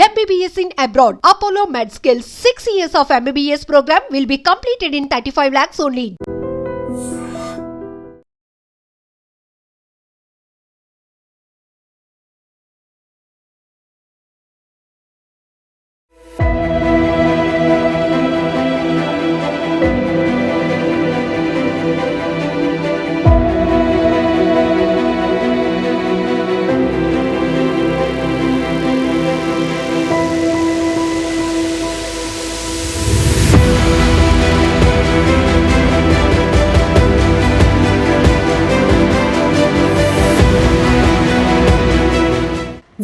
MBBS in abroad. Apollo MedSkill 6 years of MBBS program will be completed in 35 lakhs only.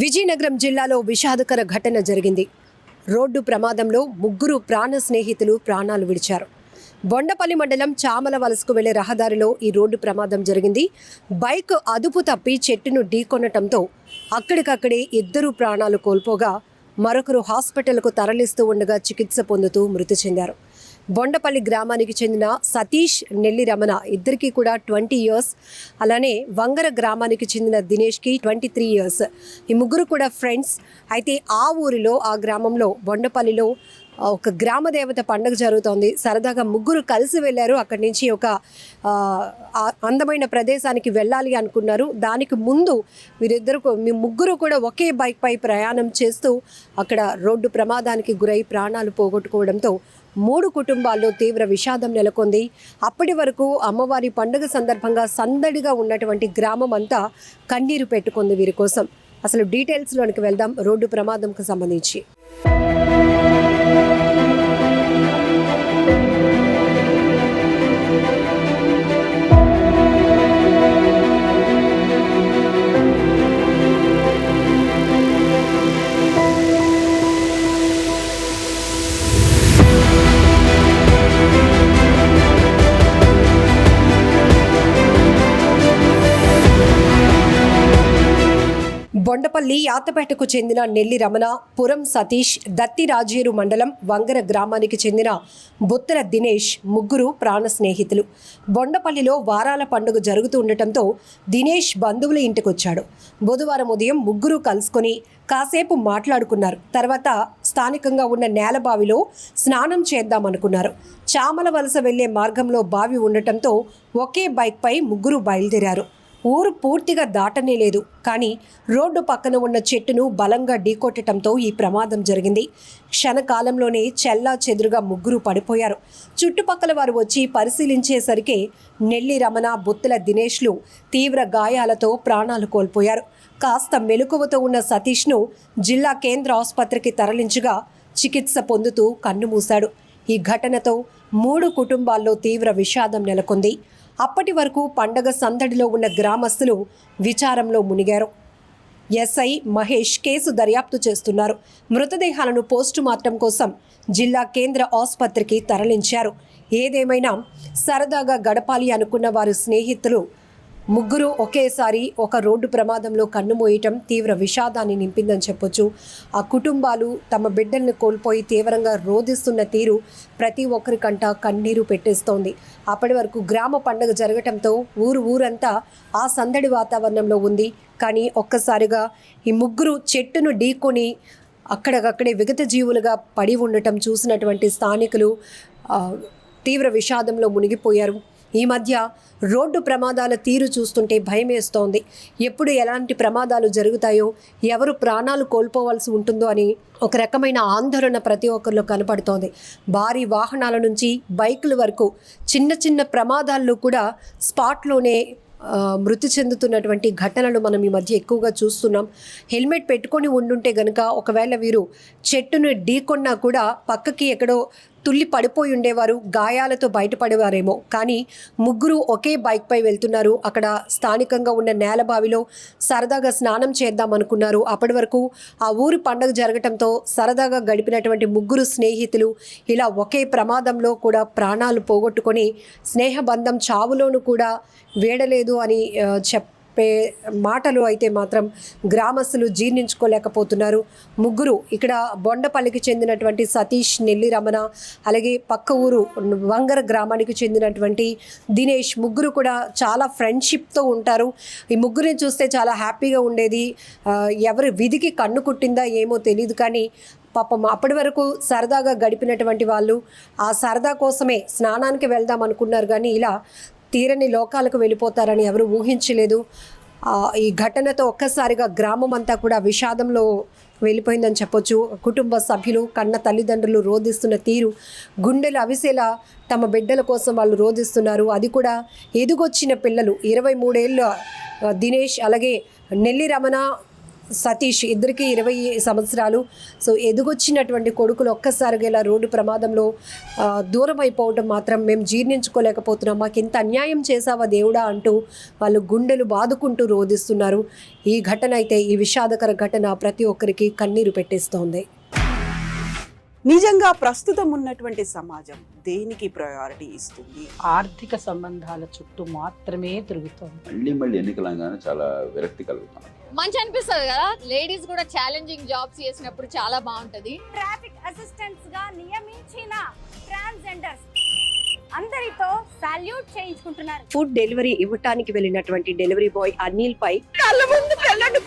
Vizianagaram జిల్లాలో విషాదకర ఘటన జరిగింది. Road ప్రమాదంలో ముగ్గురు ప్రాణ స్నేహితులు ప్రాణాలు విడిచారు. బొండపల్లి మండలం చామల వలసకు వెళ్లే రహదారిలో ఈ రోడ్డు ప్రమాదం జరిగింది. బైక్ అదుపు తప్పి చెట్టును ఢీకొనటంతో అక్కడికక్కడే ఇద్దరు ప్రాణాలు కోల్పోగా మరొకరు హాస్పిటల్కు తరలిస్తూ ఉండగా చికిత్స పొందుతూ మృతి చెందారు. బొండపల్లి గ్రామానికి చెందిన సతీష్, నెల్లి రమణ ఇద్దరికీ కూడా 20 years, అలానే వంగర గ్రామానికి చెందిన దినేష్కి 23 years. ఈ ముగ్గురు కూడా ఫ్రెండ్స్. అయితే ఆ ఊరిలో, ఆ గ్రామంలో బొండపల్లిలో ఒక గ్రామ దేవత పండుగ జరుగుతోంది. సరదాగా ముగ్గురు కలిసి వెళ్ళారు. అక్కడి నుంచి ఒక అందమైన ప్రదేశానికి వెళ్ళాలి అనుకున్నారు. దానికి ముందు మీ ముగ్గురు కూడా ఒకే బైక్ పై ప్రయాణం చేస్తూ అక్కడ రోడ్డు ప్రమాదానికి గురై ప్రాణాలు పోగొట్టుకోవడంతో 3 కుటుంబాల్లో తీవ్ర విషాదం నెలకొంది. అప్పటి వరకు అమ్మవారి పండుగ సందర్భంగా సందడిగా ఉన్నటువంటి గ్రామం అంతా కన్నీరు పెట్టుకుంది వీరి కోసం. అసలు డీటెయిల్స్లోనికి వెళ్దాం రోడ్డు ప్రమాదంకు సంబంధించి. బొండపల్లి యాతపేటకు చెందిన నెల్లి రమణ, పురం సతీష్, దత్తి రాజేరు మండలం వంగర గ్రామానికి చెందిన బుత్తల దినేష్ ముగ్గురు ప్రాణ స్నేహితులు. బొండపల్లిలో వారాల పండుగ జరుగుతూ ఉండటంతో దినేష్ బంధువుల ఇంటికొచ్చాడు. బుధవారం ఉదయం ముగ్గురు కలుసుకొని కాసేపు మాట్లాడుకున్నారు. తర్వాత స్థానికంగా ఉన్న నేలబావిలో స్నానం చేద్దామనుకున్నారు. చామల వలస వెళ్లే మార్గంలో బావి ఉండటంతో ఒకే బైక్పై ముగ్గురు బయలుదేరారు. ఊరు పూర్తిగా దాటనే లేదు, కానీ రోడ్డు పక్కన ఉన్న చెట్టును బలంగా ఢీకొట్టడంతో ఈ ప్రమాదం జరిగింది. క్షణకాలంలోనే చెల్లా చెదురుగా ముగ్గురు పడిపోయారు. చుట్టుపక్కల వారు వచ్చి పరిశీలించేసరికి నెల్లి రమణ, బుత్తల దినేష్లు తీవ్ర గాయాలతో ప్రాణాలు కోల్పోయారు. కాస్త మెలకువతో ఉన్న సతీష్ను జిల్లా కేంద్ర ఆసుపత్రికి తరలించగా చికిత్స పొందుతూ కన్నుమూశాడు. ఈ ఘటనతో 3 కుటుంబాల్లో తీవ్ర విషాదం నెలకొంది. అప్పటి వరకు పండగ సందడిలో ఉన్న గ్రామస్తులు విచారంలో మునిగారు. ఎస్ఐ మహేష్ కేసు దర్యాప్తు చేస్తున్నారు. మృతదేహాలను పోస్టుమార్టం కోసం జిల్లా కేంద్ర ఆసుపత్రికి తరలించారు. ఏదేమైనా సరదాగా గడపాలి అనుకున్న వారి స్నేహితులు ముగ్గురు ఒకేసారి ఒక రోడ్డు ప్రమాదంలో కన్నుమూయటం తీవ్ర విషాదాన్ని నింపిందని చెప్పొచ్చు. ఆ కుటుంబాలు తమ బిడ్డల్ని కోల్పోయి తీవ్రంగా రోధిస్తున్న తీరు ప్రతి ఒక్కరికంట కన్నీరు పెట్టేస్తోంది. అప్పటి వరకు గ్రామ పండుగ జరగటంతో ఊరంతా ఆ సందడి వాతావరణంలో ఉంది. కానీ ఒక్కసారిగా ఈ ముగ్గురు చెట్టును ఢీకొని అక్కడికక్కడే విగత జీవులుగా పడి ఉండటం చూసినటువంటి స్థానికులు తీవ్ర విషాదంలో మునిగిపోయారు. ఈ మధ్య రోడ్డు ప్రమాదాల తీరు చూస్తుంటే భయమేస్తోంది. ఎప్పుడు ఎలాంటి ప్రమాదాలు జరుగుతాయో, ఎవరు ప్రాణాలు కోల్పోవాల్సి ఉంటుందో అని ఒక రకమైన ఆందోళన ప్రతి ఒక్కరిలో కనపడుతోంది. భారీ వాహనాల నుంచి బైకుల వరకు చిన్న చిన్న ప్రమాదాల్లో కూడా స్పాట్లోనే మృతి చెందుతున్నటువంటి ఘటనలు మనం ఈ మధ్య ఎక్కువగా చూస్తున్నాం. హెల్మెట్ పెట్టుకొని ఉండుంటే గనుక ఒకవేళ వీరు చెట్టును ఢీకొన్నా కూడా పక్కకి ఎక్కడో తుల్లి పడిపోయి ఉండేవారు, గాయాలతో బయటపడేవారేమో. కానీ ముగ్గురు ఒకే బైక్పై వెళ్తున్నారు. అక్కడ స్థానికంగా ఉన్న నేలబావిలో సరదాగా స్నానం చేద్దాం అనుకున్నారు. అప్పటి వరకు ఆ ఊరి పండుగ జరగటంతో సరదాగా గడిపినటువంటి ముగ్గురు స్నేహితులు ఇలా ఒకే ప్రమాదంలో కూడా ప్రాణాలు పోగొట్టుకొని స్నేహబంధం చావులోనూ కూడా వేడలేదు అని మాటలు అయితే మాత్రం గ్రామస్తులు జీర్ణించుకోలేకపోతున్నారు. ముగ్గురు ఇక్కడ బొండపల్లికి చెందినటువంటి సతీష్, నెల్లి రమణ, అలాగే పక్క ఊరు వంగర గ్రామానికి చెందినటువంటి దినేష్, ముగ్గురు కూడా చాలా ఫ్రెండ్షిప్తో ఉంటారు. ఈ ముగ్గురిని చూస్తే చాలా హ్యాపీగా ఉండేది. ఎవరి విధికి కన్ను కుట్టిందా ఏమో తెలియదు, కానీ పాపం అప్పటి వరకు సరదాగా గడిపినటువంటి వాళ్ళు ఆ సరదా కోసమే స్నానానికి వెళ్దాం అనుకున్నారు, కానీ ఇలా తీరని లోకాలకు వెళ్ళిపోతారని ఎవరు ఊహించలేదు. ఈ ఘటనతో ఒక్కసారిగా గ్రామం అంతా కూడా విషాదంలో వెళ్ళిపోయిందని చెప్పొచ్చు. కుటుంబ సభ్యులు, కన్న తల్లిదండ్రులు రోధిస్తున్న తీరు గుండెలు అవిసేలా తమ బిడ్డల కోసం వాళ్ళు రోధిస్తున్నారు. అది కూడా ఎదుగొచ్చిన పిల్లలు 23 ఏళ్ళ దినేష్, అలాగే నెల్లి రమణ, సతీష్, ఇద్దరికి 20 సంవత్సరాలు. సో ఎదుగొచ్చినటువంటి కొడుకులు ఒక్కసారిగా ఇలా రోడ్డు ప్రమాదంలో దూరం అయిపోవడం మాత్రం మేము జీర్ణించుకోలేకపోతున్నాం. మాకు ఇంత అన్యాయం చేసావా దేవుడా అంటూ వాళ్ళు గుండెలు బాదుకుంటూ రోధిస్తున్నారు. ఈ ఘటన అయితే, ఈ విషాదకర ఘటన ప్రతి ఒక్కరికి కన్నీరు పెట్టేస్తోంది. నిజంగా ప్రస్తుతం ఉన్నటువంటి సమాజం దేనికి ప్రయారిటీ ఇస్తుంది? ఆర్థిక సంబంధాల చుట్టూ మాత్రమే తిరుగుతోంది. మళ్ళీ ఎన్నికలంగానే చాలా విరక్తి కలుగుతాం. మంచి అనిపిస్తుంది కదా, లేడీస్ కూడా ఛాలెంజింగ్ జాబ్స్ చేసినప్పుడు చాలా బాగుంటది. ట్రాఫిక్ అసిస్టెంట్స్ గా నియమించిన ట్రాన్స్జెండర్స్ అందరితో సాల్యూట్ చేయించుకుంటున్నారు. ఫుడ్ డెలివరీ ఇవ్వటానికి వెళ్ళినటువంటి డెలివరీ బాయ్ అనిల్ పై కళ్ళ ముందు పెళ్ళండి